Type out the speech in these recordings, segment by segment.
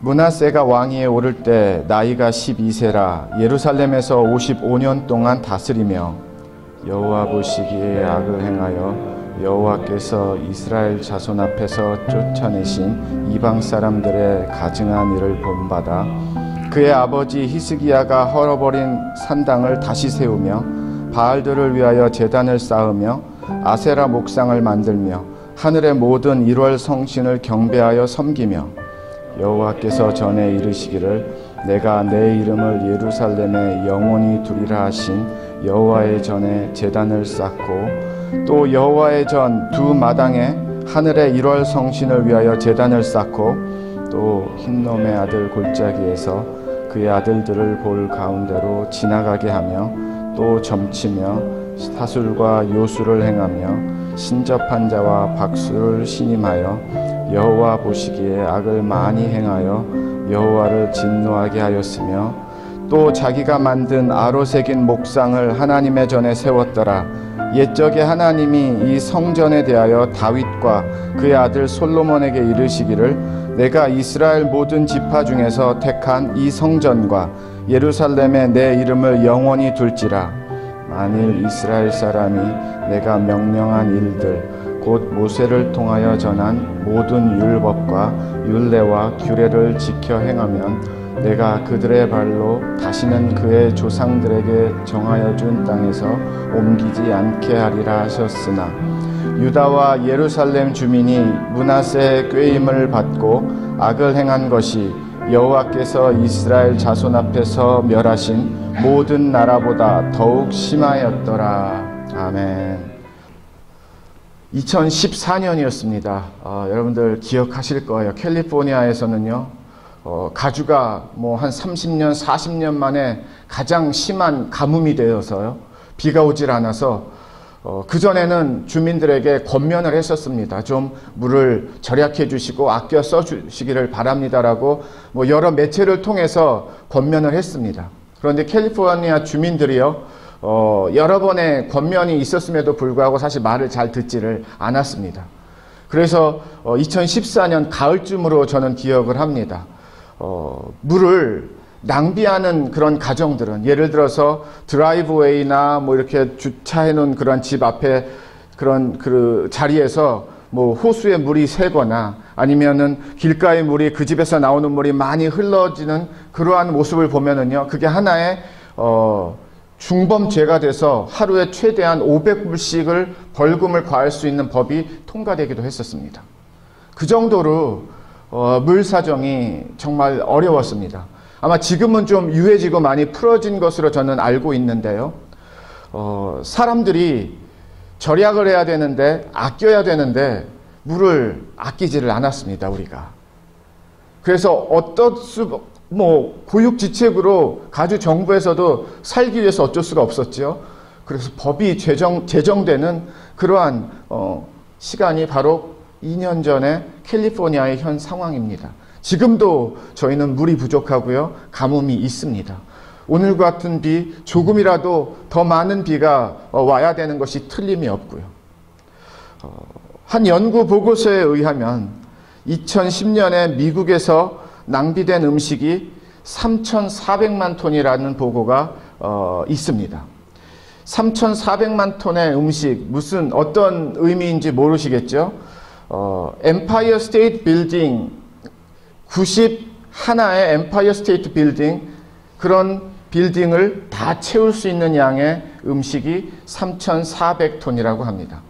므낫세가 왕위에 오를 때 나이가 12세라 예루살렘에서 55년 동안 다스리며 여호와 보시기에 악을 행하여 여호와께서 이스라엘 자손 앞에서 쫓아내신 이방 사람들의 가증한 일을 본받아 그의 아버지 히스기야가 헐어버린 산당을 다시 세우며 바알들을 위하여 제단을 쌓으며 아세라 목상을 만들며 하늘의 모든 1월 성신을 경배하여 섬기며 여호와께서 전에 이르시기를 내가 내 이름을 예루살렘에 영원히 두리라 하신 여호와의 전에 제단을 쌓고 또 여호와의 전 두 마당에 하늘의 1월 성신을 위하여 제단을 쌓고 또 흰놈의 아들 골짜기에서 그의 아들들을 볼 가운데로 지나가게 하며 또 점치며 사술과 요술을 행하며 신접한 자와 박수를 신임하여 여호와 보시기에 악을 많이 행하여 여호와를 진노하게 하였으며 또 자기가 만든 아로 새긴 목상을 하나님의 전에 세웠더라. 옛적에 하나님이 이 성전에 대하여 다윗과 그의 아들 솔로몬에게 이르시기를 내가 이스라엘 모든 지파 중에서 택한 이 성전과 예루살렘에 내 이름을 영원히 둘지라. 만일 이스라엘 사람이 내가 명령한 일들 곧 모세를 통하여 전한 모든 율법과 율례와 규례를 지켜 행하면 내가 그들의 발로 다시는 그의 조상들에게 정하여 준 땅에서 옮기지 않게 하리라 하셨으나 유다와 예루살렘 주민이 므낫세의 꾀임을 받고 악을 행한 것이 여호와께서 이스라엘 자손 앞에서 멸하신 모든 나라보다 더욱 심하였더라. 아멘. 2014년이었습니다. 여러분들 기억하실 거예요. 캘리포니아에서는요. 가주가 뭐 한 30년, 40년 만에 가장 심한 가뭄이 되어서요. 비가 오질 않아서 그전에는 주민들에게 권면을 했었습니다. 좀 물을 절약해 주시고 아껴 써 주시기를 바랍니다라고 뭐 여러 매체를 통해서 권면을 했습니다. 그런데 캘리포니아 주민들이요. 여러 번의 권면이 있었음에도 불구하고 사실 말을 잘 듣지를 않았습니다. 그래서 2014년 가을쯤으로 저는 기억을 합니다. 물을 낭비하는 그런 가정들은 예를 들어서 드라이브웨이나 뭐 이렇게 주차해 놓은 그런 집 앞에 그런 그 자리에서 뭐 호수에 물이 새거나 아니면은 길가의 물이 그 집에서 나오는 물이 많이 흘러지는 그러한 모습을 보면은요, 그게 하나의 중범죄가 돼서 하루에 최대한 500불씩을 벌금을 과할 수 있는 법이 통과되기도 했었습니다. 그 정도로 물 사정이 정말 어려웠습니다. 아마 지금은 좀 유해지고 많이 풀어진 것으로 저는 알고 있는데요. 사람들이 절약을 해야 되는데 아껴야 되는데 물을 아끼지를 않았습니다. 우리가. 그래서 고육지책으로 가주 정부에서도 살기 위해서 어쩔 수가 없었죠. 그래서 법이 제정되는 그러한 시간이 바로 2년 전에 캘리포니아의 현 상황입니다. 지금도 저희는 물이 부족하고요. 가뭄이 있습니다. 오늘 같은 비, 조금이라도 더 많은 비가 와야 되는 것이 틀림이 없고요. 한 연구 보고서에 의하면 2010년에 미국에서 낭비된 음식이 3,400만 톤이라는 보고가 있습니다. 3,400만 톤의 음식, 어떤 의미인지 모르시겠죠? 엠파이어 스테이트 빌딩 91의 엠파이어 스테이트 빌딩, 그런 빌딩을 다 채울 수 있는 양의 음식이 3,400톤이라고 합니다.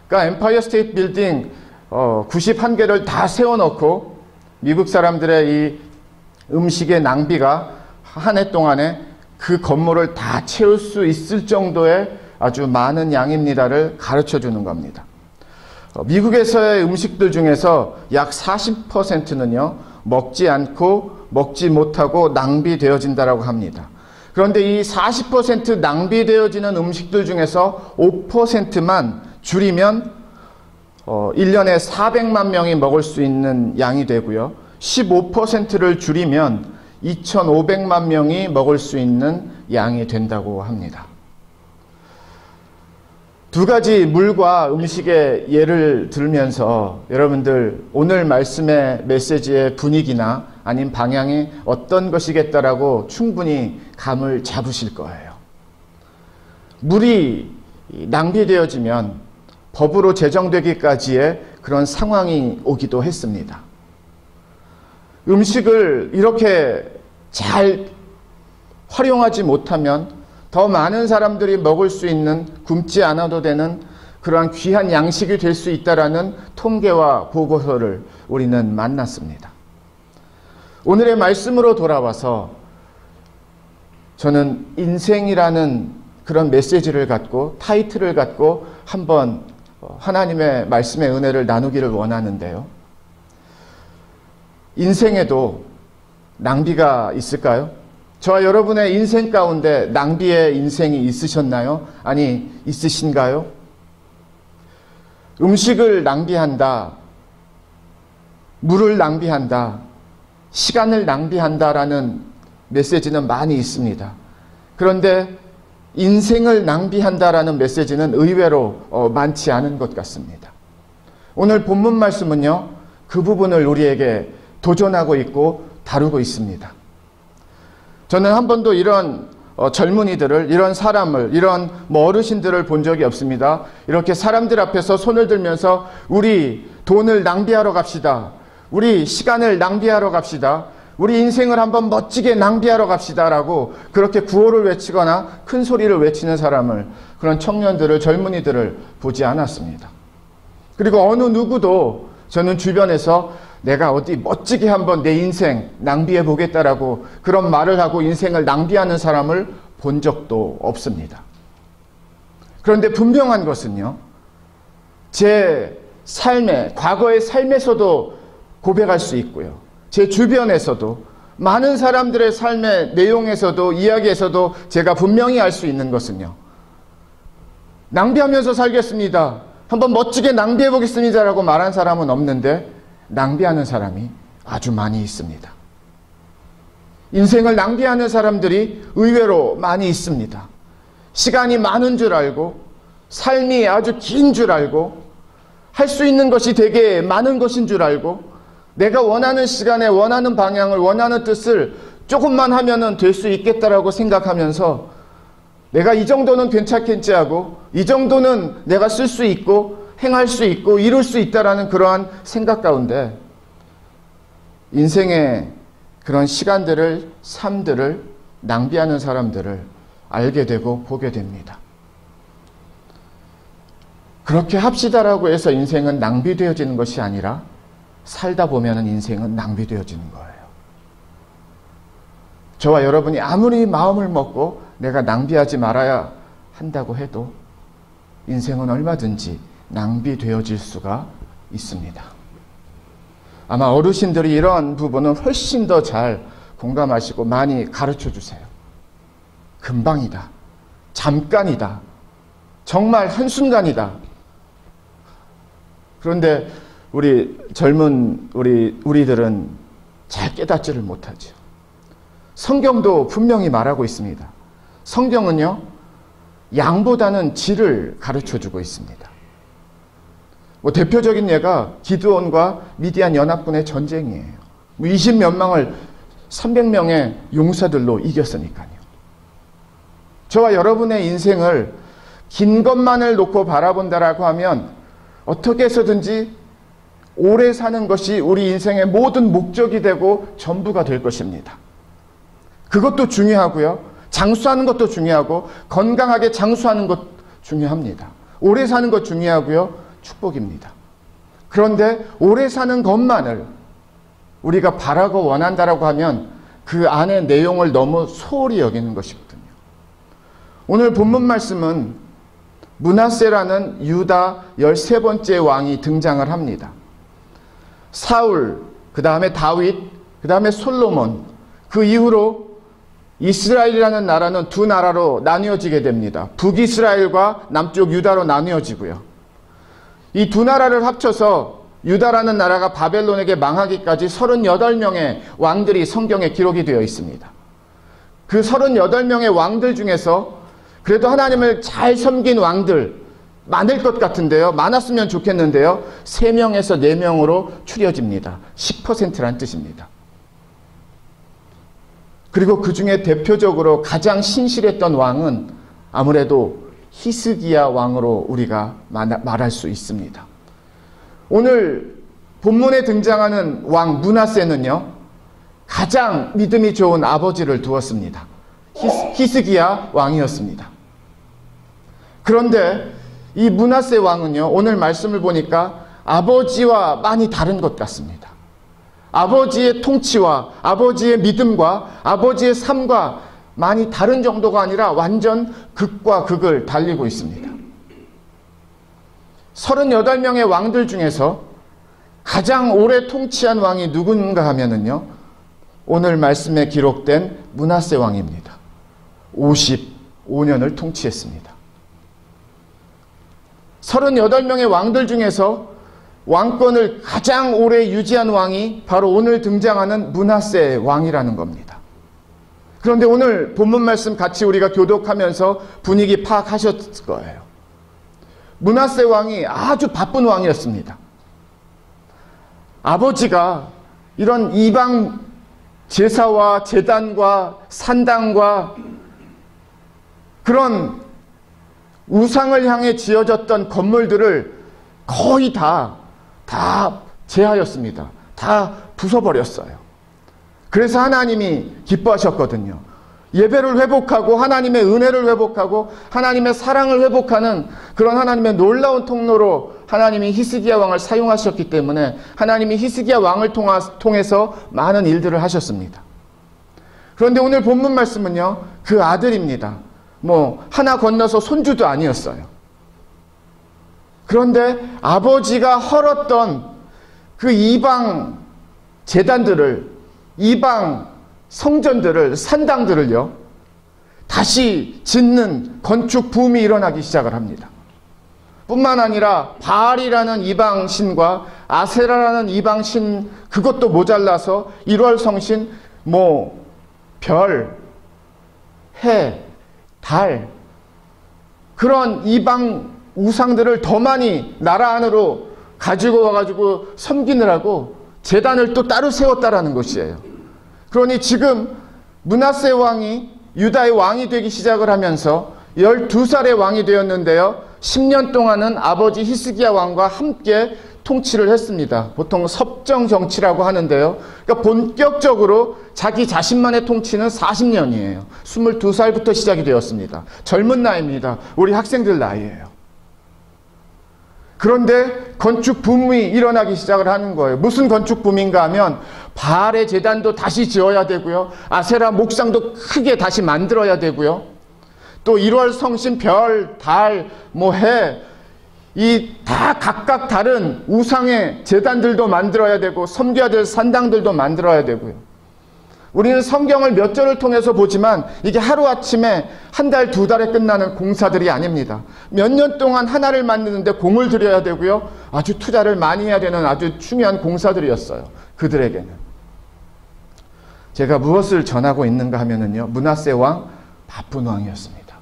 그러니까 엠파이어 스테이트 빌딩 91개를 다 세워놓고 미국 사람들의 이 음식의 낭비가 한 해 동안에 그 건물을 다 채울 수 있을 정도의 아주 많은 양입니다를 가르쳐 주는 겁니다. 미국에서의 음식들 중에서 약 40%는요, 먹지 않고 먹지 못하고 낭비되어진다고 합니다. 그런데 이 40% 낭비되어지는 음식들 중에서 5%만 줄이면 1년에 400만 명이 먹을 수 있는 양이 되고요. 15%를 줄이면 2,500만 명이 먹을 수 있는 양이 된다고 합니다. 두 가지 물과 음식의 예를 들면서 여러분들 오늘 말씀의 메시지의 분위기나 아닌 방향이 어떤 것이겠다라고 충분히 감을 잡으실 거예요. 물이 낭비되어지면 법으로 제정되기까지의 그런 상황이 오기도 했습니다. 음식을 이렇게 잘 활용하지 못하면 더 많은 사람들이 먹을 수 있는, 굶지 않아도 되는 그러한 귀한 양식이 될 수 있다라는 통계와 보고서를 우리는 만났습니다. 오늘의 말씀으로 돌아와서 저는 인생이라는 그런 메시지를 갖고, 타이틀을 갖고 한번 하나님의 말씀의 은혜를 나누기를 원하는데요. 인생에도 낭비가 있을까요? 저와 여러분의 인생 가운데 낭비의 인생이 있으셨나요? 아니, 있으신가요? 음식을 낭비한다, 물을 낭비한다, 시간을 낭비한다라는 메시지는 많이 있습니다. 그런데 인생을 낭비한다라는 메시지는 의외로 많지 않은 것 같습니다. 오늘 본문 말씀은요, 그 부분을 우리에게 도전하고 있고 다루고 있습니다. 저는 한 번도 이런 젊은이들을, 이런 사람을, 이런 어르신들을 본 적이 없습니다. 이렇게 사람들 앞에서 손을 들면서 우리 돈을 낭비하러 갑시다, 우리 시간을 낭비하러 갑시다, 우리 인생을 한번 멋지게 낭비하러 갑시다라고 그렇게 구호를 외치거나 큰 소리를 외치는 사람을, 그런 청년들을, 젊은이들을 보지 않았습니다. 그리고 어느 누구도 저는 주변에서 내가 어디 멋지게 한번 내 인생 낭비해 보겠다라고 그런 말을 하고 인생을 낭비하는 사람을 본 적도 없습니다. 그런데 분명한 것은요, 제 삶에, 과거의 삶에서도 고백할 수 있고요, 제 주변에서도 많은 사람들의 삶의 내용에서도, 이야기에서도 제가 분명히 알 수 있는 것은요, 낭비하면서 살겠습니다, 한번 멋지게 낭비해 보겠습니다 라고 말한 사람은 없는데 낭비하는 사람이 아주 많이 있습니다. 인생을 낭비하는 사람들이 의외로 많이 있습니다. 시간이 많은 줄 알고, 삶이 아주 긴 줄 알고, 할 수 있는 것이 되게 많은 것인 줄 알고, 내가 원하는 시간에 원하는 방향을, 원하는 뜻을 조금만 하면은 될 수 있겠다라고 생각하면서 내가 이 정도는 괜찮겠지 하고, 이 정도는 내가 쓸 수 있고 행할 수 있고 이룰 수 있다라는 그러한 생각 가운데 인생의 그런 시간들을, 삶들을 낭비하는 사람들을 알게 되고 보게 됩니다. 그렇게 합시다라고 해서 인생은 낭비되어지는 것이 아니라 살다 보면 인생은 낭비되어지는 거예요. 저와 여러분이 아무리 마음을 먹고 내가 낭비하지 말아야 한다고 해도 인생은 얼마든지 낭비되어질 수가 있습니다. 아마 어르신들이 이런 부분은 훨씬 더 잘 공감하시고 많이 가르쳐 주세요. 금방이다, 잠깐이다, 정말 한순간이다. 그런데 우리 젊은 우리들은 잘 깨닫지를 못하죠. 성경도 분명히 말하고 있습니다. 성경은요, 양보다는 질을 가르쳐 주고 있습니다. 대표적인 예가 기드온과 미디안 연합군의 전쟁이에요. 20몇 명을 300명의 용사들로 이겼으니까요. 저와 여러분의 인생을 긴 것만을 놓고 바라본다라고 하면 어떻게 해서든지 오래 사는 것이 우리 인생의 모든 목적이 되고 전부가 될 것입니다. 그것도 중요하고요, 장수하는 것도 중요하고, 건강하게 장수하는 것 중요합니다. 오래 사는 것 중요하고요, 축복입니다. 그런데 오래 사는 것만을 우리가 바라고 원한다라고 하면 그 안의 내용을 너무 소홀히 여기는 것이거든요. 오늘 본문 말씀은 므낫세라는 유다 13번째 왕이 등장을 합니다. 사울, 그 다음에 다윗, 그 다음에 솔로몬, 그 이후로 이스라엘이라는 나라는 두 나라로 나뉘어지게 됩니다. 북이스라엘과 남쪽 유다로 나뉘어지고요. 이 두 나라를 합쳐서 유다라는 나라가 바벨론에게 망하기까지 38명의 왕들이 성경에 기록이 되어 있습니다. 그 38명의 왕들 중에서 그래도 하나님을 잘 섬긴 왕들 많을 것 같은데요, 많았으면 좋겠는데요, 3명에서 4명으로 추려집니다. 10%란 뜻입니다. 그리고 그 중에 대표적으로 가장 신실했던 왕은 아무래도 히스기야 왕으로 우리가 말할 수 있습니다. 오늘 본문에 등장하는 왕 므낫세는요, 가장 믿음이 좋은 아버지를 두었습니다. 히스기야 왕이었습니다. 그런데 이 므낫세 왕은요, 오늘 말씀을 보니까 아버지와 많이 다른 것 같습니다. 아버지의 통치와 아버지의 믿음과 아버지의 삶과 많이 다른 정도가 아니라 완전 극과 극을 달리고 있습니다. 38명의 왕들 중에서 가장 오래 통치한 왕이 누군가 하면은요, 오늘 말씀에 기록된 므낫세 왕입니다. 55년을 통치했습니다. 38명의 왕들 중에서 왕권을 가장 오래 유지한 왕이 바로 오늘 등장하는 므낫세 왕이라는 겁니다. 그런데 오늘 본문 말씀 같이 우리가 교독하면서 분위기 파악하셨을 거예요. 므낫세 왕이 아주 바쁜 왕이었습니다. 아버지가 이런 이방 제사와 제단과 산당과 그런 우상을 향해 지어졌던 건물들을 거의 다 제하였습니다. 다 부숴버렸어요. 그래서 하나님이 기뻐하셨거든요. 예배를 회복하고 하나님의 은혜를 회복하고 하나님의 사랑을 회복하는 그런 하나님의 놀라운 통로로 하나님이 히스기야 왕을 사용하셨기 때문에 하나님이 히스기야 왕을 통해서 많은 일들을 하셨습니다. 그런데 오늘 본문 말씀은요, 그 아들입니다. 하나 건너서 손주도 아니었어요. 그런데 아버지가 헐었던 그 이방 제단들을, 이방 성전들을, 산당들을요, 다시 짓는 건축 붐이 일어나기 시작을 합니다. 뿐만 아니라 바알이라는 이방신과 아세라라는 이방신, 그것도 모자라서 1월 성신, 별, 해, 달, 그런 이방 우상들을 더 많이 나라 안으로 가지고 와가지고 섬기느라고 제단을 또 따로 세웠다라는 것이에요. 그러니 지금 므낫세 왕이 유다의 왕이 되기 시작을 하면서 12살의 왕이 되었는데요, 10년 동안은 아버지 히스기야 왕과 함께 통치를 했습니다. 보통 섭정 정치라고 하는데요, 그러니까 본격적으로 자기 자신만의 통치는 40년이에요. 22살부터 시작이 되었습니다. 젊은 나이입니다. 우리 학생들 나이예요. 그런데 건축 붐이 일어나기 시작을 하는 거예요. 무슨 건축 붐인가 하면 바알의 제단도 다시 지어야 되고요, 아세라 목상도 크게 다시 만들어야 되고요, 또 1월 성신, 별, 달, 해, 이 다 각각 다른 우상의 제단들도 만들어야 되고 섬겨야 될 산당들도 만들어야 되고요. 우리는 성경을 몇 절을 통해서 보지만 이게 하루아침에 한 달, 두 달에 끝나는 공사들이 아닙니다. 몇 년 동안 하나를 만드는데 공을 들여야 되고요, 아주 투자를 많이 해야 되는 아주 중요한 공사들이었어요. 그들에게는. 제가 무엇을 전하고 있는가 하면은요, 므낫세 왕 바쁜 왕이었습니다.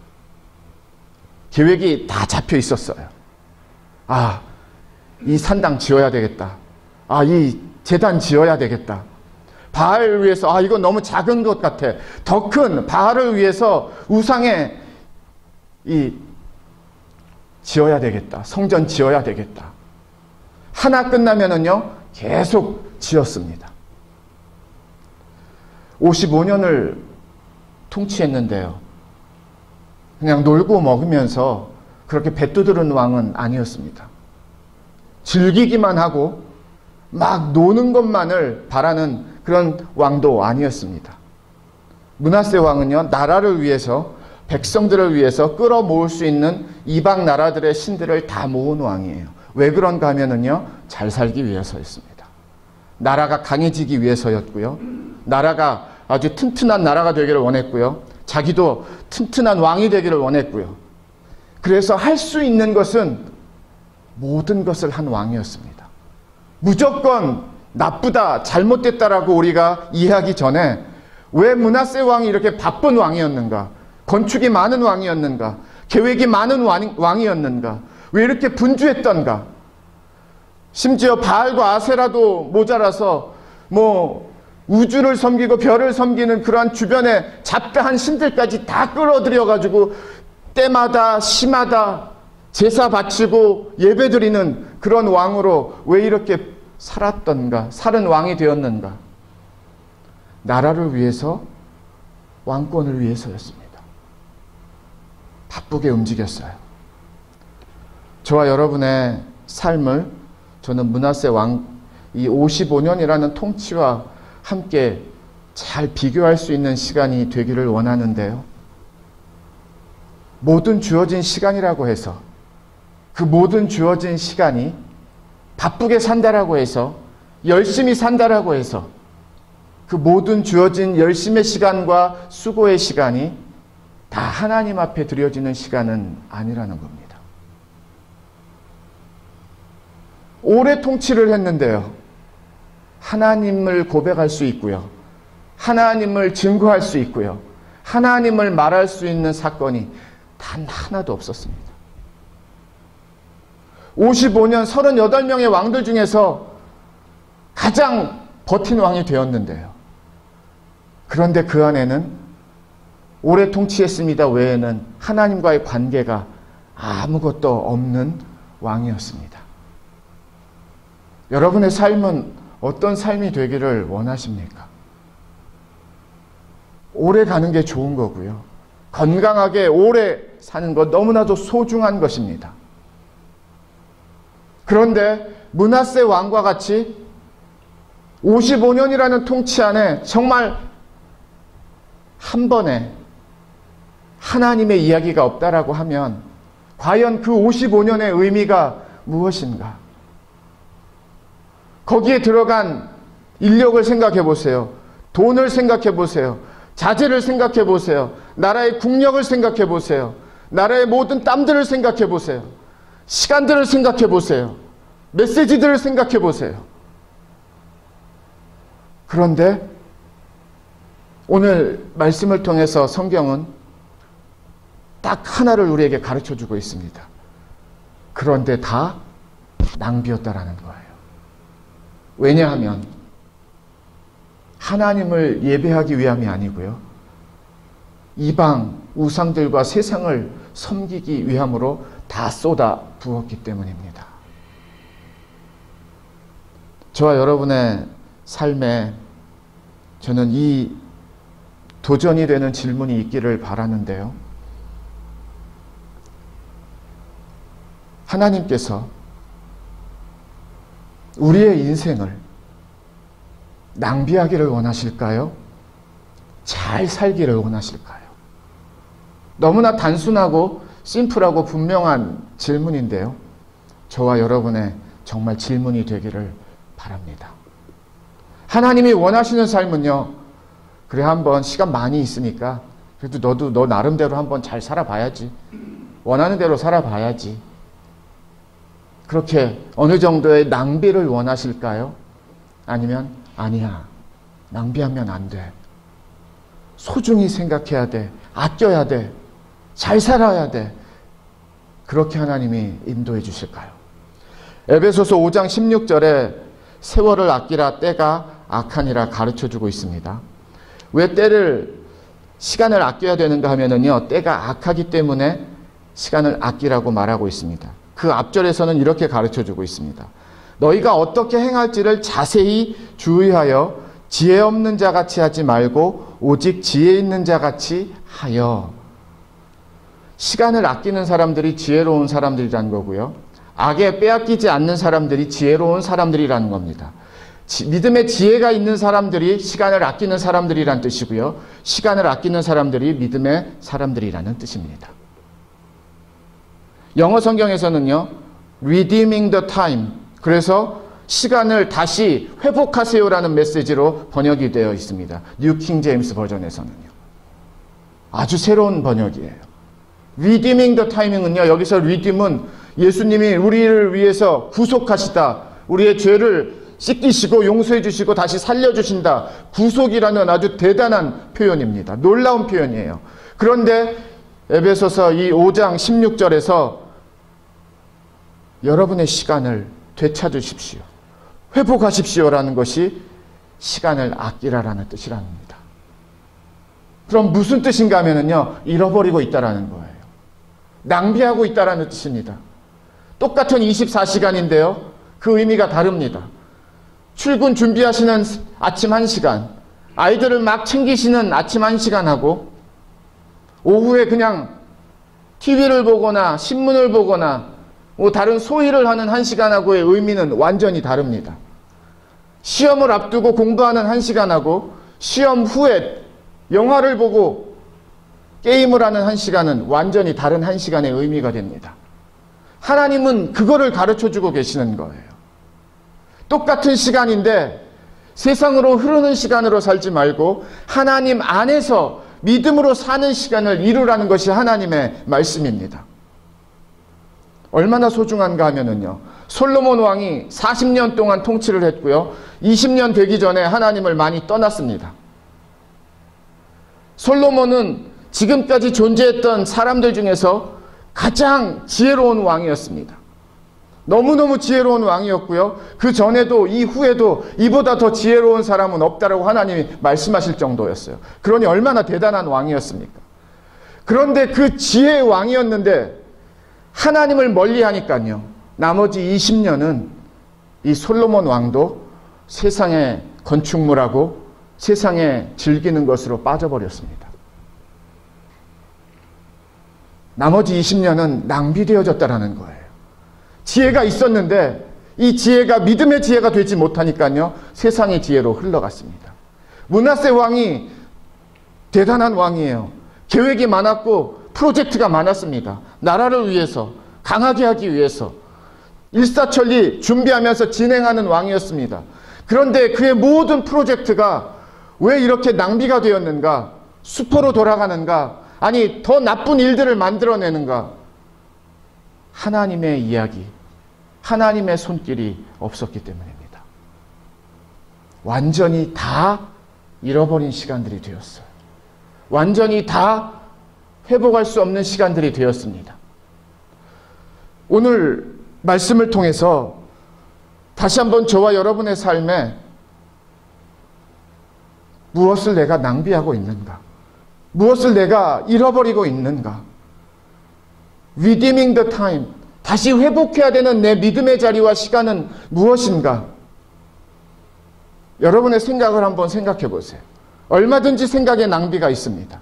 계획이 다 잡혀 있었어요. 이 산당 지어야 되겠다. 이 제단 지어야 되겠다. 바알을 위해서 이거 너무 작은 것 같아. 더 큰 바알을 위해서 우상에 지어야 되겠다. 성전 지어야 되겠다. 하나 끝나면은요, 계속 지었습니다. 55년을 통치했는데요, 그냥 놀고 먹으면서 그렇게 배두드는 왕은 아니었습니다. 즐기기만 하고 막 노는 것만을 바라는 그런 왕도 아니었습니다. 므낫세 왕은요, 나라를 위해서, 백성들을 위해서 끌어모을 수 있는 이방 나라들의 신들을 다 모은 왕이에요. 왜 그런가 하면은요, 잘 살기 위해서였습니다. 나라가 강해지기 위해서였고요, 나라가 아주 튼튼한 나라가 되기를 원했고요, 자기도 튼튼한 왕이 되기를 원했고요. 그래서 할 수 있는 것은 모든 것을 한 왕이었습니다. 무조건 나쁘다, 잘못됐다라고 우리가 이해하기 전에 왜 므낫세 왕이 이렇게 바쁜 왕이었는가? 건축이 많은 왕이었는가? 계획이 많은 왕이었는가? 왜 이렇게 분주했던가? 심지어 바알과 아세라도 모자라서 우주를 섬기고 별을 섬기는 그러한 주변의 잡다한 신들까지 다 끌어들여가지고 때마다 시마다 제사 바치고 예배드리는 그런 왕으로 왜 이렇게 살았던가, 살은 왕이 되었는가? 나라를 위해서, 왕권을 위해서였습니다. 바쁘게 움직였어요. 저와 여러분의 삶을 저는 므낫세 왕 이 55년이라는 통치와 함께 잘 비교할 수 있는 시간이 되기를 원하는데요. 모든 주어진 시간이라고 해서 그 모든 주어진 시간이 바쁘게 산다라고 해서 열심히 산다라고 해서 그 모든 주어진 열심의 시간과 수고의 시간이 다 하나님 앞에 드려지는 시간은 아니라는 겁니다. 오래 통치를 했는데요. 하나님을 고백할 수 있고요. 하나님을 증거할 수 있고요. 하나님을 말할 수 있는 사건이 단 하나도 없었습니다. 55년 38명의 왕들 중에서 가장 버틴 왕이 되었는데요. 그런데 그 안에는 오래 통치했습니다 외에는 하나님과의 관계가 아무것도 없는 왕이었습니다. 여러분의 삶은 어떤 삶이 되기를 원하십니까? 오래 가는 게 좋은 거고요. 건강하게 오래 사는 것 너무나도 소중한 것입니다. 그런데 므낫세 왕과 같이 55년이라는 통치 안에 정말 한 번에 하나님의 이야기가 없다라고 하면 과연 그 55년의 의미가 무엇인가? 거기에 들어간 인력을 생각해 보세요. 돈을 생각해 보세요. 자재를 생각해 보세요. 나라의 국력을 생각해 보세요. 나라의 모든 땀들을 생각해 보세요. 시간들을 생각해 보세요. 메시지들을 생각해 보세요. 그런데 오늘 말씀을 통해서 성경은 딱 하나를 우리에게 가르쳐주고 있습니다. 그런데 다 낭비였다라는 거예요. 왜냐하면 하나님을 예배하기 위함이 아니고요. 이방 우상들과 세상을 섬기기 위함으로 다 쏟아 부었기 때문입니다. 저와 여러분의 삶에 저는 이 도전이 되는 질문이 있기를 바라는데요. 하나님께서 우리의 인생을 낭비하기를 원하실까요? 잘 살기를 원하실까요? 너무나 단순하고 심플하고 분명한 질문인데요. 저와 여러분의 정말 질문이 되기를 바랍니다. 하나님이 원하시는 삶은요. 그래 한번 시간 많이 있으니까 그래도 너도 너 나름대로 한번 잘 살아봐야지. 원하는 대로 살아봐야지. 그렇게 어느 정도의 낭비를 원하실까요? 아니면 아니야. 낭비하면 안 돼. 소중히 생각해야 돼. 아껴야 돼. 잘 살아야 돼. 그렇게 하나님이 인도해 주실까요? 에베소서 5장 16절에 세월을 아끼라 때가 악하니라 가르쳐주고 있습니다. 왜 시간을 아껴야 되는가 하면은요, 때가 악하기 때문에 시간을 아끼라고 말하고 있습니다. 그 앞절에서는 이렇게 가르쳐주고 있습니다. 너희가 어떻게 행할지를 자세히 주의하여 지혜 없는 자같이 하지 말고 오직 지혜 있는 자같이 하여. 시간을 아끼는 사람들이 지혜로운 사람들이라는 거고요. 악에 빼앗기지 않는 사람들이 지혜로운 사람들이라는 겁니다. 믿음의 지혜가 있는 사람들이 시간을 아끼는 사람들이란 뜻이고요. 시간을 아끼는 사람들이 믿음의 사람들이라는 뜻입니다. 영어 성경에서는요, redeeming the time. 그래서 시간을 다시 회복하세요라는 메시지로 번역이 되어 있습니다. 뉴 킹 제임스 버전에서는요. 아주 새로운 번역이에요. redeeming the timing은요, 여기서 redeem은 예수님이 우리를 위해서 구속하시다. 우리의 죄를 씻기시고 용서해 주시고 다시 살려주신다. 구속이라는 아주 대단한 표현입니다. 놀라운 표현이에요. 그런데 에베소서 이 5장 16절에서 여러분의 시간을 되찾으십시오. 회복하십시오라는 것이 시간을 아끼라라는 뜻이랍니다. 그럼 무슨 뜻인가 하면요, 잃어버리고 있다라는 거예요. 낭비하고 있다라는 뜻입니다. 똑같은 24시간인데요. 그 의미가 다릅니다. 출근 준비하시는 아침 1시간, 아이들을 막 챙기시는 아침 1시간하고 오후에 그냥 TV를 보거나 신문을 보거나 뭐 다른 소일을 하는 1시간하고의 의미는 완전히 다릅니다. 시험을 앞두고 공부하는 1시간하고 시험 후에 영화를 보고 게임을 하는 1시간은 완전히 다른 1시간의 의미가 됩니다. 하나님은 그거를 가르쳐주고 계시는 거예요. 똑같은 시간인데 세상으로 흐르는 시간으로 살지 말고 하나님 안에서 믿음으로 사는 시간을 이루라는 것이 하나님의 말씀입니다. 얼마나 소중한가 하면요, 솔로몬 왕이 40년 동안 통치를 했고요, 20년 되기 전에 하나님을 많이 떠났습니다. 솔로몬은 지금까지 존재했던 사람들 중에서 가장 지혜로운 왕이었습니다. 너무너무 지혜로운 왕이었고요, 그 전에도 이후에도 이보다 더 지혜로운 사람은 없다라고 하나님이 말씀하실 정도였어요. 그러니 얼마나 대단한 왕이었습니까? 그런데 그 지혜의 왕이었는데 하나님을 멀리하니까요, 나머지 20년은 이 솔로몬 왕도 세상의 건축물하고 세상에 즐기는 것으로 빠져버렸습니다. 나머지 20년은 낭비되어졌다라는 거예요. 지혜가 있었는데 이 지혜가 믿음의 지혜가 되지 못하니까요, 세상의 지혜로 흘러갔습니다. 므낫세 왕이 대단한 왕이에요. 계획이 많았고 프로젝트가 많았습니다. 나라를 위해서, 강하게 하기 위해서 일사천리 준비하면서 진행하는 왕이었습니다. 그런데 그의 모든 프로젝트가 왜 이렇게 낭비가 되었는가? 수포로 돌아가는가? 아니, 더 나쁜 일들을 만들어내는가? 하나님의 이야기, 하나님의 손길이 없었기 때문입니다. 완전히 다 잃어버린 시간들이 되었어요. 완전히 다 회복할 수 없는 시간들이 되었습니다. 오늘 말씀을 통해서 다시 한번 저와 여러분의 삶에 무엇을 내가 낭비하고 있는가? 무엇을 내가 잃어버리고 있는가? Redeeming the time. 다시 회복해야 되는 내 믿음의 자리와 시간은 무엇인가? 여러분의 생각을 한번 생각해 보세요. 얼마든지 생각의 낭비가 있습니다.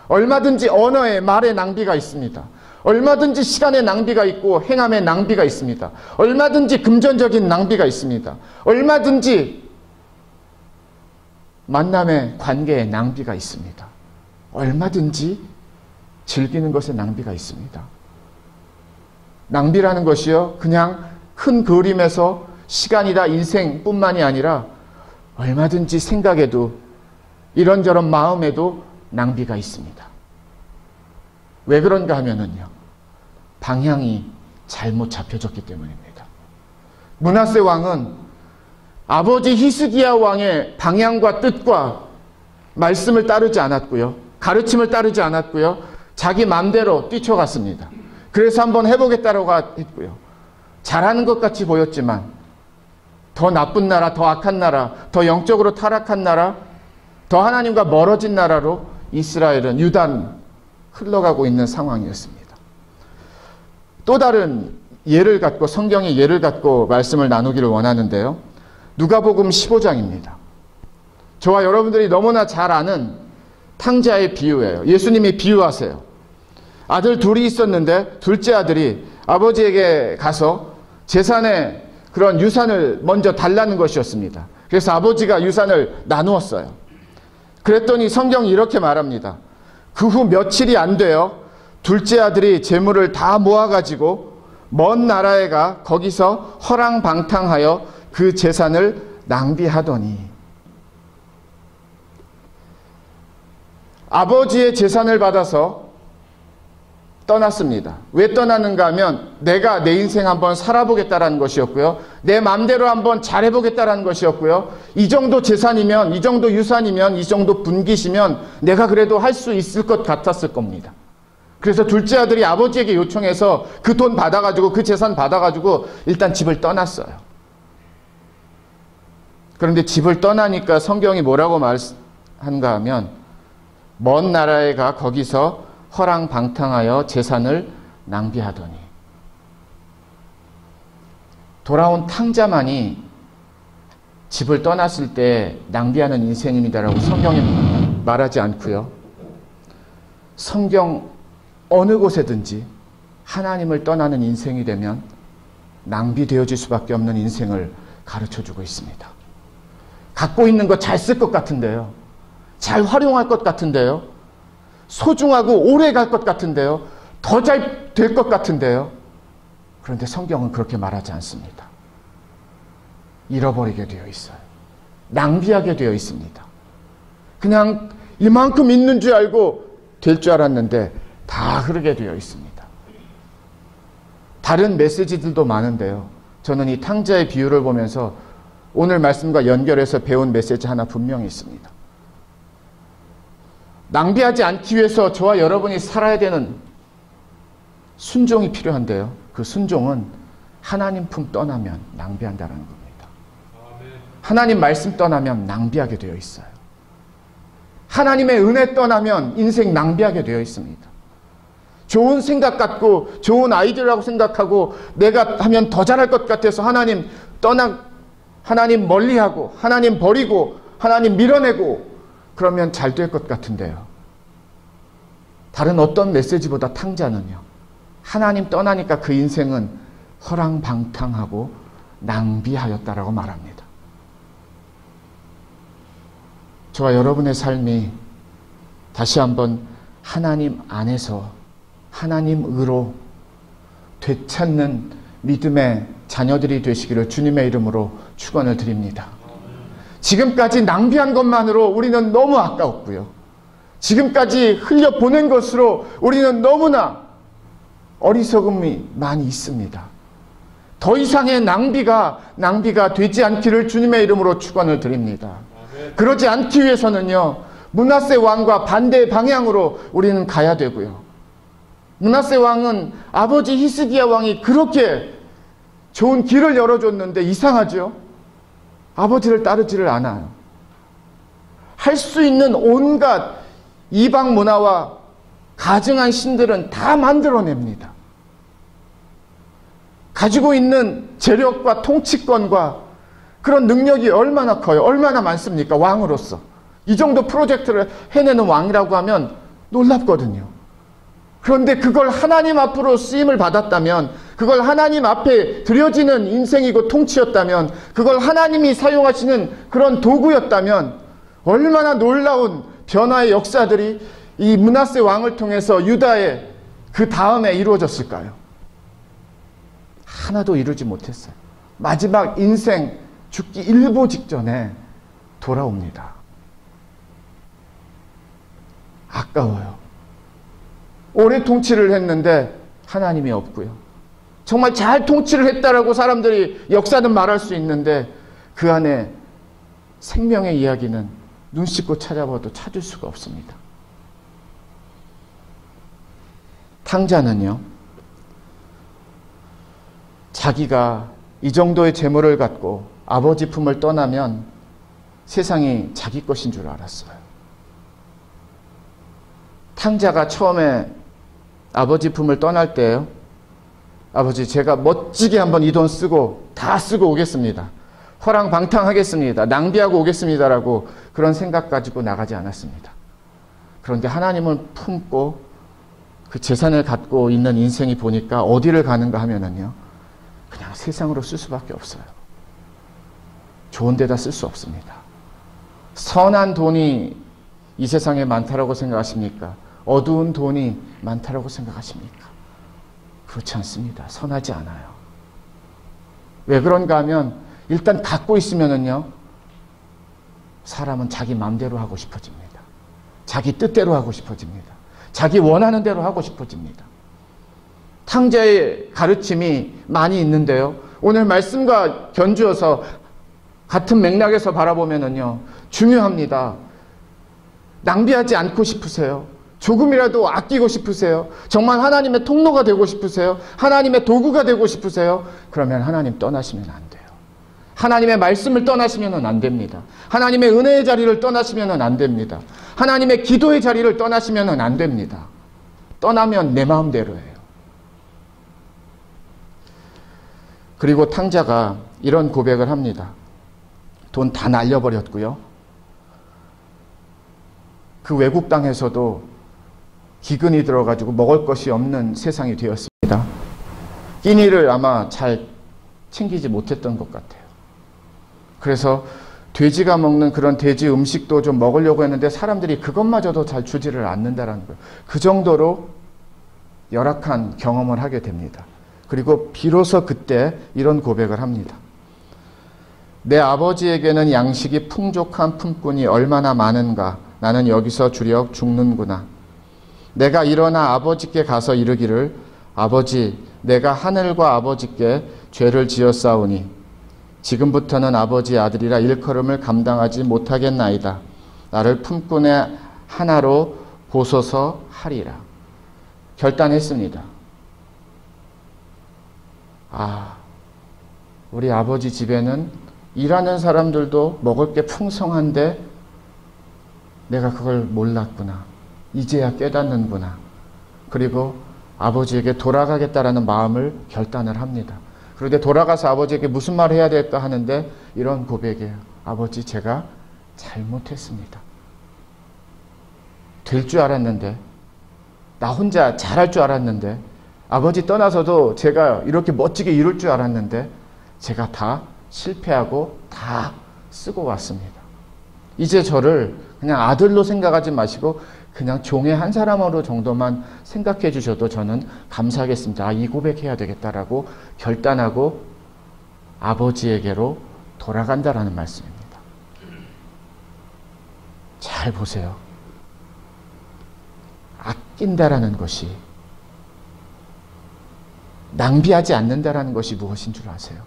얼마든지 언어의 말의 낭비가 있습니다. 얼마든지 시간의 낭비가 있고 행함의 낭비가 있습니다. 얼마든지 금전적인 낭비가 있습니다. 얼마든지 만남의 관계의 낭비가 있습니다. 얼마든지 즐기는 것에 낭비가 있습니다. 낭비라는 것이요, 그냥 큰 그림에서 시간이다 인생뿐만이 아니라 얼마든지 생각에도 이런저런 마음에도 낭비가 있습니다. 왜 그런가 하면은요, 방향이 잘못 잡혀졌기 때문입니다. 므낫세 왕은 아버지 히스기야 왕의 방향과 뜻과 말씀을 따르지 않았고요, 가르침을 따르지 않았고요, 자기 마음대로 뛰쳐갔습니다. 그래서 한번 해보겠다고 했고요, 잘하는 것 같이 보였지만 더 나쁜 나라, 더 악한 나라, 더 영적으로 타락한 나라, 더 하나님과 멀어진 나라로 이스라엘은 유다는 흘러가고 있는 상황이었습니다. 또 다른 예를 갖고, 성경의 예를 갖고 말씀을 나누기를 원하는데요, 누가복음 15장입니다. 저와 여러분들이 너무나 잘 아는 탕자의 비유예요. 예수님이 비유하세요. 아들 둘이 있었는데 둘째 아들이 아버지에게 가서 재산의 그런 유산을 먼저 달라는 것이었습니다. 그래서 아버지가 유산을 나누었어요. 그랬더니 성경이 이렇게 말합니다. 그 후 며칠이 안 돼요. 둘째 아들이 재물을 다 모아가지고 먼 나라에 가 거기서 허랑방탕하여 그 재산을 낭비하더니, 아버지의 재산을 받아서 떠났습니다. 왜 떠나는가 하면 내가 내 인생 한번 살아보겠다라는 것이었고요, 내 마음대로 한번 잘해보겠다라는 것이었고요, 이 정도 재산이면, 이 정도 유산이면, 이 정도 분깃이면 내가 그래도 할 수 있을 것 같았을 겁니다. 그래서 둘째 아들이 아버지에게 요청해서 그 돈 받아가지고, 그 재산 받아가지고 일단 집을 떠났어요. 그런데 집을 떠나니까 성경이 뭐라고 말하는가 하면 먼 나라에 가 거기서 허랑방탕하여 재산을 낭비하더니. 돌아온 탕자만이 집을 떠났을 때 낭비하는 인생입니다라고 성경이 말하지 않고요. 성경 어느 곳에든지 하나님을 떠나는 인생이 되면 낭비되어질 수밖에 없는 인생을 가르쳐주고 있습니다. 갖고 있는 거 잘 쓸 것 같은데요. 잘 활용할 것 같은데요. 소중하고 오래 갈 것 같은데요. 더 잘 될 것 같은데요. 그런데 성경은 그렇게 말하지 않습니다. 잃어버리게 되어 있어요. 낭비하게 되어 있습니다. 그냥 이만큼 있는 줄 알고 될 줄 알았는데 다 흐르게 되어 있습니다. 다른 메시지들도 많은데요. 저는 이 탕자의 비유를 보면서 오늘 말씀과 연결해서 배운 메시지 하나 분명히 있습니다. 낭비하지 않기 위해서 저와 여러분이 살아야 되는 순종이 필요한데요. 그 순종은 하나님 품 떠나면 낭비한다는 겁니다. 하나님 말씀 떠나면 낭비하게 되어 있어요. 하나님의 은혜 떠나면 인생 낭비하게 되어 있습니다. 좋은 생각 갖고 좋은 아이디어라고 생각하고 내가 하면 더 잘할 것 같아서 하나님 멀리하고 하나님 버리고 하나님 밀어내고 그러면 잘 될 것 같은데요. 다른 어떤 메시지보다 탕자는요. 하나님 떠나니까 그 인생은 허랑방탕하고 낭비하였다라고 말합니다. 저와 여러분의 삶이 다시 한번 하나님 안에서 하나님으로 되찾는 믿음의 자녀들이 되시기를 주님의 이름으로 축원을 드립니다. 지금까지 낭비한 것만으로 우리는 너무 아까웠고요. 지금까지 흘려보낸 것으로 우리는 너무나 어리석음이 많이 있습니다. 더 이상의 낭비가 되지 않기를 주님의 이름으로 축원을 드립니다. 그러지 않기 위해서는요. 므낫세 왕과 반대 방향으로 우리는 가야 되고요. 므낫세 왕은 아버지 히스기야 왕이 그렇게 좋은 길을 열어줬는데 이상하죠? 아버지를 따르지를 않아요. 할 수 있는 온갖 이방 문화와 가증한 신들은 다 만들어냅니다. 가지고 있는 재력과 통치권과 그런 능력이 얼마나 커요? 얼마나 많습니까? 왕으로서. 이 정도 프로젝트를 해내는 왕이라고 하면 놀랍거든요. 그런데 그걸 하나님 앞으로 쓰임을 받았다면, 그걸 하나님 앞에 드려지는 인생이고 통치였다면, 그걸 하나님이 사용하시는 그런 도구였다면 얼마나 놀라운 변화의 역사들이 이 므낫세 왕을 통해서 유다의 그 다음에 이루어졌을까요? 하나도 이루지 못했어요. 마지막 인생 죽기 일보 직전에 돌아옵니다. 아까워요. 오래 통치를 했는데 하나님이 없고요. 정말 잘 통치를 했다라고 사람들이 역사는 말할 수 있는데 그 안에 생명의 이야기는 눈 씻고 찾아봐도 찾을 수가 없습니다. 탕자는요, 자기가 이 정도의 재물을 갖고 아버지 품을 떠나면 세상이 자기 것인 줄 알았어요. 탕자가 처음에 아버지 품을 떠날 때요, 아버지 제가 멋지게 한번 이 돈 쓰고 다 쓰고 오겠습니다. 허랑방탕하겠습니다. 낭비하고 오겠습니다라고 그런 생각 가지고 나가지 않았습니다. 그런데 하나님을 품고 그 재산을 갖고 있는 인생이 보니까 어디를 가는가 하면은요, 그냥 세상으로 쓸 수밖에 없어요. 좋은 데다 쓸 수 없습니다. 선한 돈이 이 세상에 많다라고 생각하십니까? 어두운 돈이 많다라고 생각하십니까? 그렇지 않습니다. 선하지 않아요. 왜 그런가 하면 일단 갖고 있으면은요, 사람은 자기 마음대로 하고 싶어집니다. 자기 뜻대로 하고 싶어집니다. 자기 원하는 대로 하고 싶어집니다. 탕자의 가르침이 많이 있는데요, 오늘 말씀과 견주어서 같은 맥락에서 바라보면은요, 중요합니다. 낭비하지 않고 싶으세요? 조금이라도 아끼고 싶으세요? 정말 하나님의 통로가 되고 싶으세요? 하나님의 도구가 되고 싶으세요? 그러면 하나님 떠나시면 안 돼요. 하나님의 말씀을 떠나시면 안 됩니다. 하나님의 은혜의 자리를 떠나시면 안 됩니다. 하나님의 기도의 자리를 떠나시면 안 됩니다. 떠나면 내 마음대로예요. 그리고 탕자가 이런 고백을 합니다. 돈 다 날려버렸고요. 그 외국 땅에서도 기근이 들어가지고 먹을 것이 없는 세상이 되었습니다. 끼니를 아마 잘 챙기지 못했던 것 같아요. 그래서 돼지가 먹는 그런 돼지 음식도 좀 먹으려고 했는데 사람들이 그것마저도 잘 주지를 않는다라는 거예요. 그 정도로 열악한 경험을 하게 됩니다. 그리고 비로소 그때 이런 고백을 합니다. 내 아버지에게는 양식이 풍족한 품꾼이 얼마나 많은가. 나는 여기서 주력 죽는구나. 내가 일어나 아버지께 가서 이르기를 아버지, 내가 하늘과 아버지께 죄를 지었사오니 지금부터는 아버지의 아들이라 일컬음을 감당하지 못하겠나이다. 나를 품꾼의 하나로 보소서 하리라. 결단했습니다. 우리 아버지 집에는 일하는 사람들도 먹을 게 풍성한데 내가 그걸 몰랐구나. 이제야 깨닫는구나. 그리고 아버지에게 돌아가겠다라는 마음을 결단을 합니다. 그런데 돌아가서 아버지에게 무슨 말을 해야 될까 하는데 이런 고백이에요. 아버지, 제가 잘못했습니다. 될 줄 알았는데, 나 혼자 잘할 줄 알았는데, 아버지 떠나서도 제가 이렇게 멋지게 이룰 줄 알았는데 제가 다 실패하고 다 쓰고 왔습니다. 이제 저를 그냥 아들로 생각하지 마시고 그냥 종의 한 사람으로 정도만 생각해 주셔도 저는 감사하겠습니다. 이 고백해야 되겠다라고 결단하고 아버지에게로 돌아간다라는 말씀입니다. 잘 보세요. 아낀다라는 것이, 낭비하지 않는다라는 것이 무엇인 줄 아세요?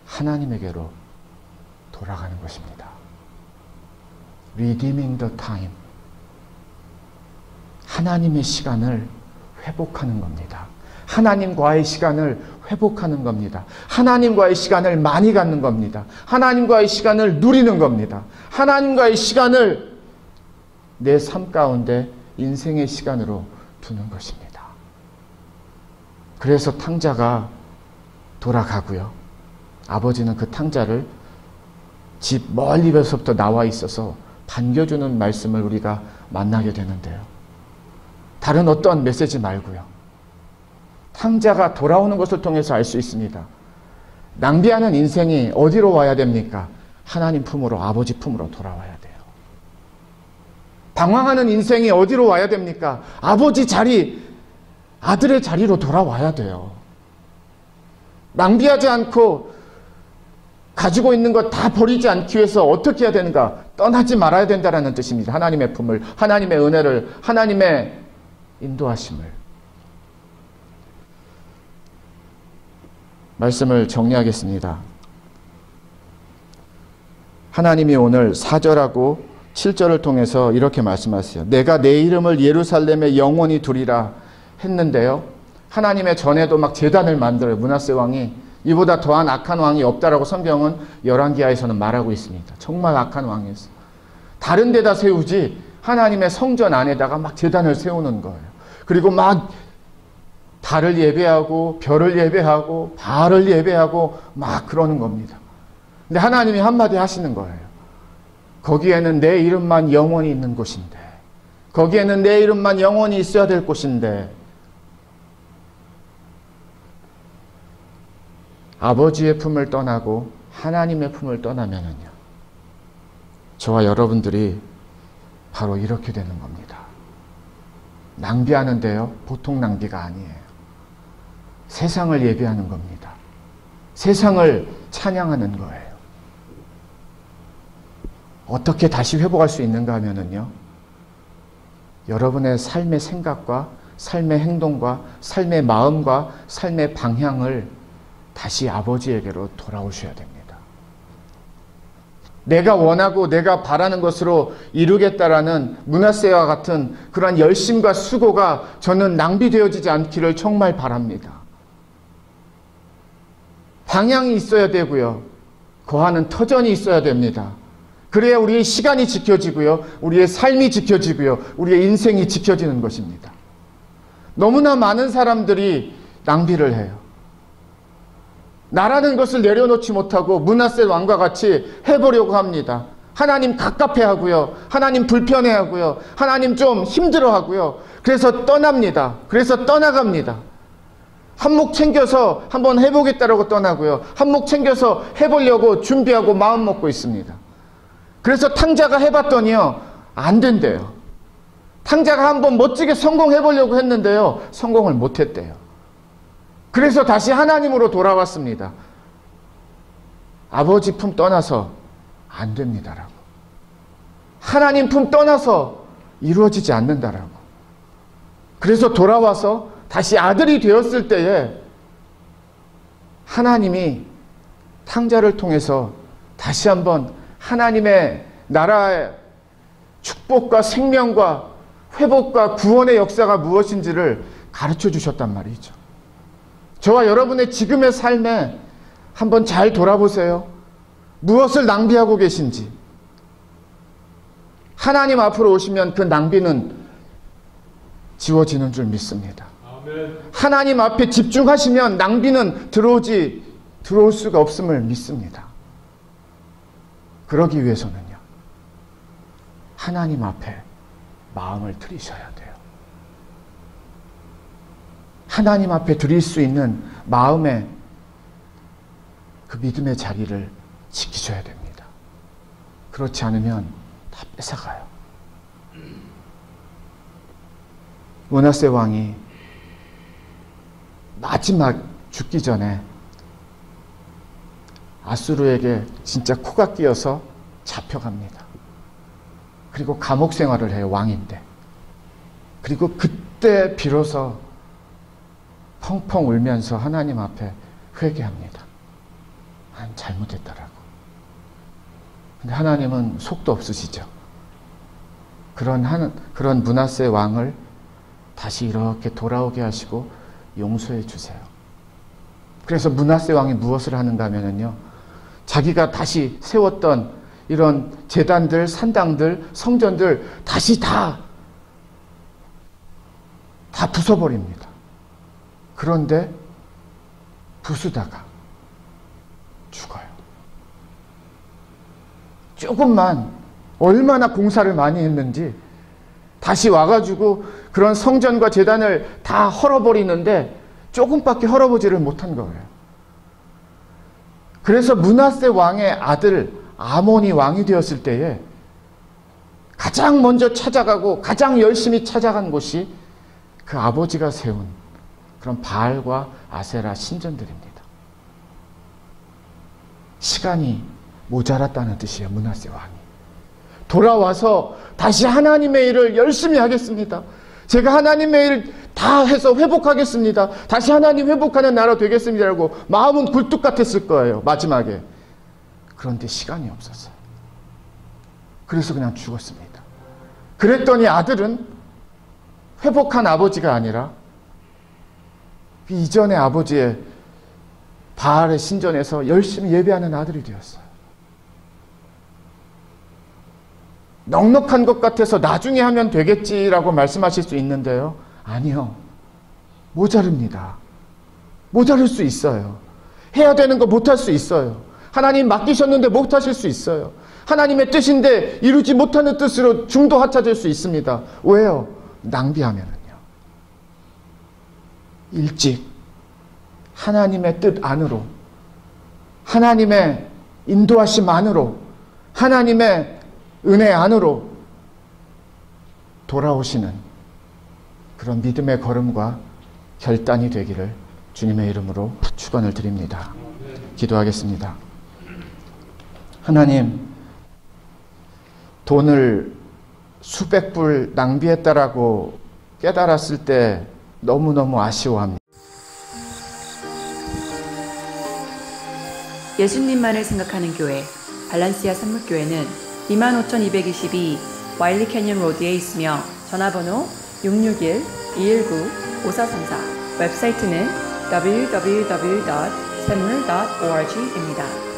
하나님에게로 돌아가는 것입니다. Redeeming the time. 하나님의 시간을 회복하는 겁니다. 하나님과의 시간을 회복하는 겁니다. 하나님과의 시간을 많이 갖는 겁니다. 하나님과의 시간을 누리는 겁니다. 하나님과의 시간을 내 삶 가운데 인생의 시간으로 두는 것입니다. 그래서 탕자가 돌아가고요. 아버지는 그 탕자를 집 멀리서부터 나와 있어서 반겨주는 말씀을 우리가 만나게 되는데요. 다른 어떤 메시지 말고요. 탕자가 돌아오는 것을 통해서 알 수 있습니다. 낭비하는 인생이 어디로 와야 됩니까? 하나님 품으로, 아버지 품으로 돌아와야 돼요. 방황하는 인생이 어디로 와야 됩니까? 아버지 자리, 아들의 자리로 돌아와야 돼요. 낭비하지 않고 가지고 있는 것 다 버리지 않기 위해서 어떻게 해야 되는가? 떠나지 말아야 된다는 뜻입니다. 하나님의 품을, 하나님의 은혜를, 하나님의 인도하심을. 말씀을 정리하겠습니다. 하나님이 오늘 4절하고 7절을 통해서 이렇게 말씀하세요. 내가 내 이름을 예루살렘에 영원히 두리라 했는데요. 하나님의 전에도 막 제단을 만들어요. 므낫세 왕이. 이보다 더한 악한 왕이 없다라고 성경은 열왕기하에서는 말하고 있습니다. 정말 악한 왕이었어요. 다른 데다 세우지 하나님의 성전 안에다가 막 제단을 세우는 거예요. 그리고 막 달을 예배하고 별을 예배하고 바알을 예배하고 막 그러는 겁니다. 근데 하나님이 한마디 하시는 거예요. 거기에는 내 이름만 영원히 있는 곳인데, 거기에는 내 이름만 영원히 있어야 될 곳인데, 아버지의 품을 떠나고 하나님의 품을 떠나면은요, 저와 여러분들이 바로 이렇게 되는 겁니다. 낭비하는데요, 보통 낭비가 아니에요. 세상을 예배하는 겁니다. 세상을 찬양하는 거예요. 어떻게 다시 회복할 수 있는가 하면은요, 여러분의 삶의 생각과 삶의 행동과 삶의 마음과 삶의 방향을 다시 아버지에게로 돌아오셔야 됩니다. 내가 원하고 내가 바라는 것으로 이루겠다라는 므낫세와 같은 그러한 열심과 수고가 저는 낭비되어지지 않기를 정말 바랍니다. 방향이 있어야 되고요. 거하는 터전이 있어야 됩니다. 그래야 우리의 시간이 지켜지고요. 우리의 삶이 지켜지고요. 우리의 인생이 지켜지는 것입니다. 너무나 많은 사람들이 낭비를 해요. 나라는 것을 내려놓지 못하고 므낫세 왕과 같이 해보려고 합니다. 하나님 갑갑해하고요. 하나님 불편해하고요. 하나님 좀 힘들어하고요. 그래서 떠납니다. 그래서 떠나갑니다. 한몫 챙겨서 한번 해보겠다라고 떠나고요. 한몫 챙겨서 해보려고 준비하고 마음 먹고 있습니다. 그래서 탕자가 해봤더니요, 안 된대요. 탕자가 한번 멋지게 성공해보려고 했는데요, 성공을 못했대요. 그래서 다시 하나님으로 돌아왔습니다. 아버지 품 떠나서 안 됩니다라고. 하나님 품 떠나서 이루어지지 않는다라고. 그래서 돌아와서 다시 아들이 되었을 때에 하나님이 탕자를 통해서 다시 한번 하나님의 나라의 축복과 생명과 회복과 구원의 역사가 무엇인지를 가르쳐 주셨단 말이죠. 저와 여러분의 지금의 삶에 한번 잘 돌아보세요. 무엇을 낭비하고 계신지. 하나님 앞으로 오시면 그 낭비는 지워지는 줄 믿습니다. 아멘. 하나님 앞에 집중하시면 낭비는 들어올 수가 없음을 믿습니다. 그러기 위해서는요, 하나님 앞에 마음을 들이셔야 돼요. 하나님 앞에 드릴 수 있는 마음의 그 믿음의 자리를 지키셔야 됩니다. 그렇지 않으면 다 뺏어가요. 므낫세 왕이 마지막 죽기 전에 아수르에게 진짜 코가 끼어서 잡혀갑니다. 그리고 감옥 생활을 해요. 왕인데. 그리고 그때 비로소 펑펑 울면서 하나님 앞에 회개합니다. 난 잘못했다라고. 근데 하나님은 속도 없으시죠. 그런 므낫세 왕을 다시 이렇게 돌아오게 하시고 용서해 주세요. 그래서 므낫세 왕이 무엇을 하는가 하면요, 자기가 다시 세웠던 이런 제단들, 산당들, 성전들 다시 다 부숴버립니다. 그런데 부수다가 죽어요. 조금만, 얼마나 공사를 많이 했는지 다시 와가지고 그런 성전과 제단을 다 헐어버리는데 조금밖에 헐어보지를 못한 거예요. 그래서 므낫세 왕의 아들 아몬이 왕이 되었을 때에 가장 먼저 찾아가고 가장 열심히 찾아간 곳이 그 아버지가 세운 그런 바알과 아세라 신전들입니다. 시간이 모자랐다는 뜻이에요. 므낫세 왕이 돌아와서 다시 하나님의 일을 열심히 하겠습니다. 제가 하나님의 일 다 해서 회복하겠습니다. 다시 하나님 회복하는 나라 되겠습니다라고 마음은 굴뚝 같았을 거예요. 마지막에. 그런데 시간이 없었어요. 그래서 그냥 죽었습니다. 그랬더니 아들은 회복한 아버지가 아니라 그 이전의 아버지의 바알의 신전에서 열심히 예배하는 아들이 되었어요. 넉넉한 것 같아서 나중에 하면 되겠지라고 말씀하실 수 있는데요. 아니요. 모자릅니다. 모자랄 수 있어요. 해야 되는 거 못할 수 있어요. 하나님 맡기셨는데 못하실 수 있어요. 하나님의 뜻인데 이루지 못하는 뜻으로 중도하차될 수 있습니다. 왜요? 낭비하면은요. 일찍 하나님의 뜻 안으로, 하나님의 인도하심 안으로, 하나님의 은혜 안으로 돌아오시는 그런 믿음의 걸음과 결단이 되기를 주님의 이름으로 축원을 드립니다. 기도하겠습니다. 하나님, 돈을 수백 불 낭비했다라고 깨달았을 때 너무너무 아쉬워합니다. 예수님만을 생각하는 교회 발란시아 산목교회는 25,222 와일리 캐년 로드에 있으며 전화번호 661-219-5434, 웹사이트는 www.ccc교회.org 샘물.org입니다.